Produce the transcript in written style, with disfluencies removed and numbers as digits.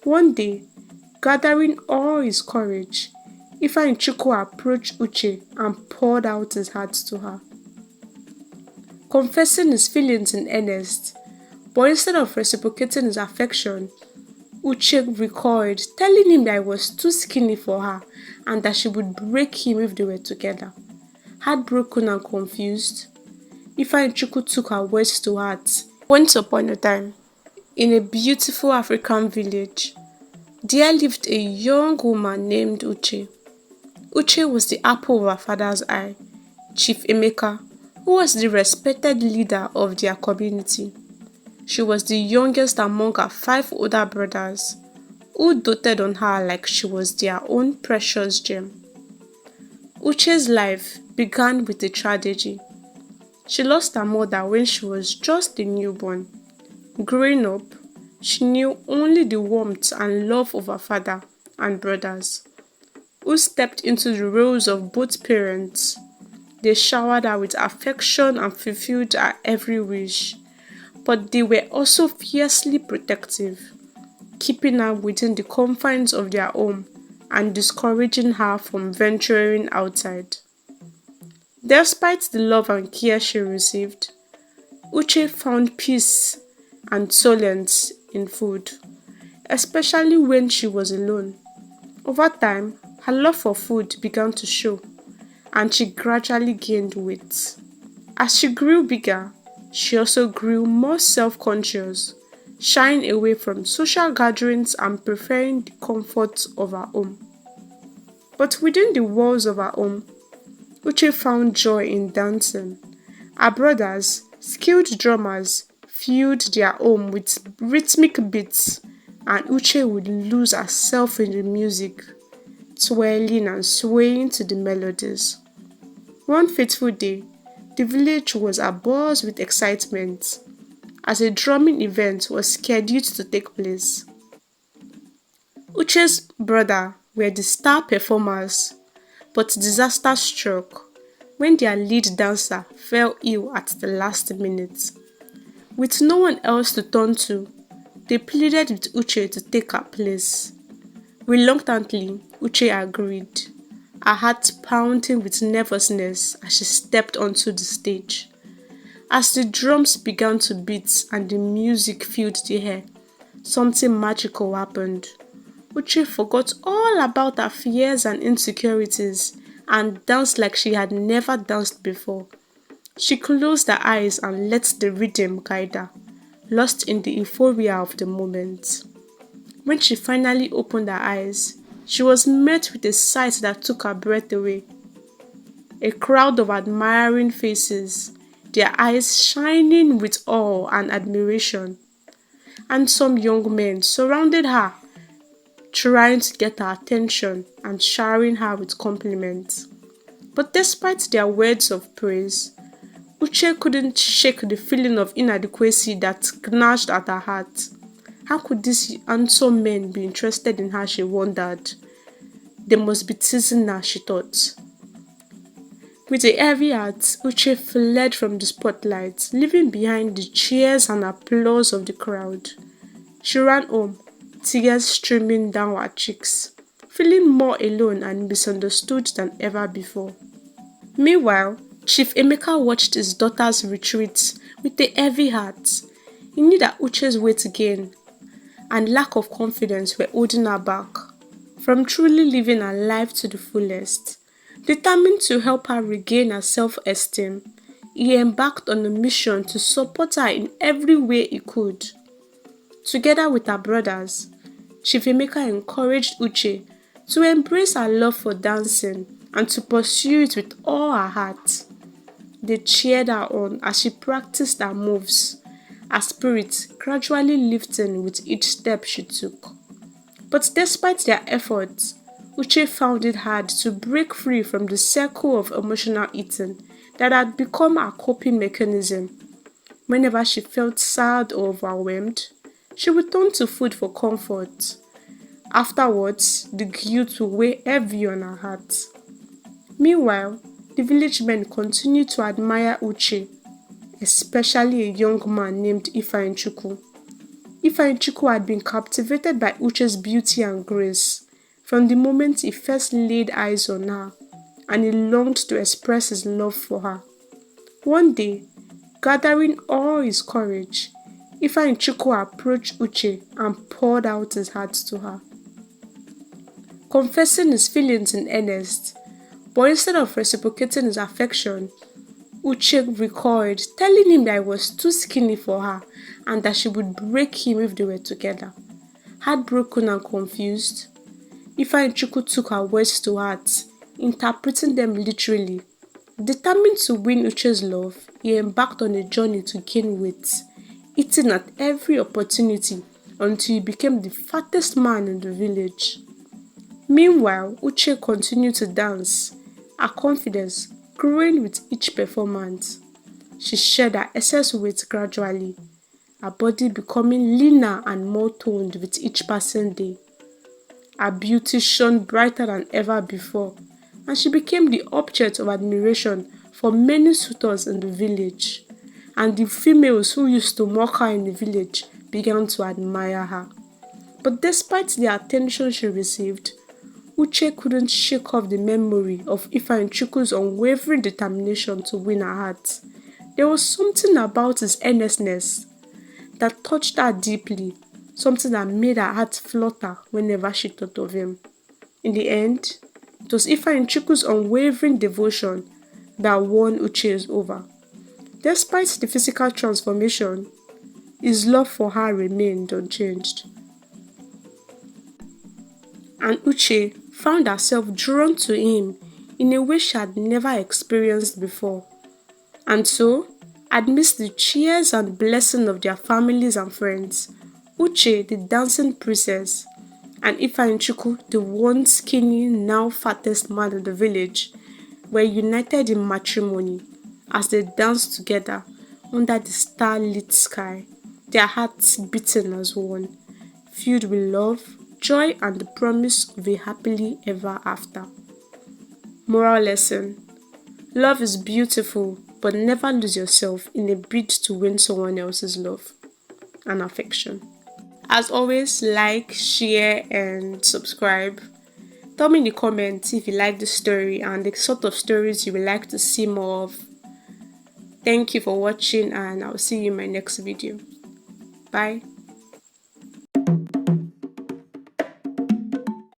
One day, gathering all his courage, Ifeanyichukwu approached Uchi and poured out his heart to her, confessing his feelings in earnest. But instead of reciprocating his affection, Uchi recoiled, telling him that he was too skinny for her and that she would break him if they were together. Heartbroken and confused, Ifeanyichukwu took her words to heart. Once upon a time, in a beautiful African village, there lived a young woman named Uchi. Uchi was the apple of her father's eye, Chief Emeka, who was the respected leader of their community. She was the youngest among her 5 older brothers, who doted on her like she was their own precious gem. Uchi's life began with a tragedy. She lost her mother when she was just a newborn. Growing up, she knew only the warmth and love of her father and brothers, who stepped into the roles of both parents. They showered her with affection and fulfilled her every wish, but they were also fiercely protective, keeping her within the confines of their home and discouraging her from venturing outside. Despite the love and care she received, Uche found peace and solace in food, especially when she was alone. Over time, her love for food began to show, and she gradually gained weight. As she grew bigger, she also grew more self-conscious, shying away from social gatherings and preferring the comforts of her home. But within the walls of her home, Uche found joy in dancing. Her brothers, skilled drummers, filled their home with rhythmic beats, and Uche would lose herself in the music, twirling and swaying to the melodies. One fateful day, the village was abuzz with excitement as a drumming event was scheduled to take place. Uche's brother were the star performers, but disaster struck when their lead dancer fell ill at the last minute. With no one else to turn to, they pleaded with Uche to take her place. Reluctantly, Uche agreed, her heart pounding with nervousness as she stepped onto the stage. As the drums began to beat and the music filled the air, something magical happened. Uche forgot all about her fears and insecurities and danced like she had never danced before. She closed her eyes and let the rhythm guide her, lost in the euphoria of the moment. When she finally opened her eyes, she was met with a sight that took her breath away. A crowd of admiring faces, their eyes shining with awe and admiration, and some young men surrounded her, trying to get her attention and showering her with compliments. But despite their words of praise, Uche couldn't shake the feeling of inadequacy that gnashed at her heart. How could these handsome men be interested in her, she wondered. They must be teasing her, she thought. With a heavy heart, Uche fled from the spotlight, leaving behind the cheers and applause of the crowd. She ran home, tears streaming down her cheeks, feeling more alone and misunderstood than ever before. Meanwhile, Chief Emeka watched his daughter's retreat with a heavy heart. He knew that Uche's weight gain and lack of confidence were holding her back from truly living her life to the fullest. Determined to help her regain her self-esteem, he embarked on a mission to support her in every way he could. Together with her brothers, Chief Emeka encouraged Uche to embrace her love for dancing and to pursue it with all her heart. They cheered her on as she practiced her moves, her spirit gradually lifting with each step she took. But despite their efforts, Uche found it hard to break free from the circle of emotional eating that had become her coping mechanism. Whenever she felt sad or overwhelmed, she would turn to food for comfort. Afterwards, the guilt would weigh heavy on her heart. Meanwhile, the village men continued to admire Uche, especially a young man named Ifeanyichukwu. Ifeanyichukwu had been captivated by Uche's beauty and grace from the moment he first laid eyes on her, and he longed to express his love for her. One day, gathering all his courage, Ifeanyichukwu approached Uchi and poured out his heart to her, confessing his feelings in earnest. But instead of reciprocating his affection, Uchi recoiled, telling him that he was too skinny for her and that she would break him if they were together. Heartbroken and confused, Ifeanyichukwu took her words to heart, interpreting them literally. Determined to win Uche's love, he embarked on a journey to gain weight, eating at every opportunity until he became the fattest man in the village. Meanwhile, Uchi continued to dance, her confidence growing with each performance. She shed her excess weight gradually, her body becoming leaner and more toned with each passing day. Her beauty shone brighter than ever before, and she became the object of admiration for many suitors in the village, and the females who used to mock her in the village began to admire her. But despite the attention she received, Uchi couldn't shake off the memory of Ifeanyichukwu's unwavering determination to win her heart. There was something about his earnestness that touched her deeply, something that made her heart flutter whenever she thought of him. In the end, it was Ifeanyichukwu's unwavering devotion that won Uchi's over. Despite the physical transformation, his love for her remained unchanged. And Uchi found herself drawn to him in a way she had never experienced before. And so, amidst the cheers and blessing of their families and friends, Uchi, the dancing princess, and Ifeanyichukwu, the once skinny, now fattest man in the village, were united in matrimony as they danced together under the starlit sky, their hearts beating as one, filled with love, joy, and the promise of a happily ever after. Moral lesson: love is beautiful, but never lose yourself in a bid to win someone else's love and affection. As always, like, share, and subscribe. Tell me in the comments if you like this story and the sort of stories you would like to see more of. Thank you for watching, and I'll see you in my next video. Bye.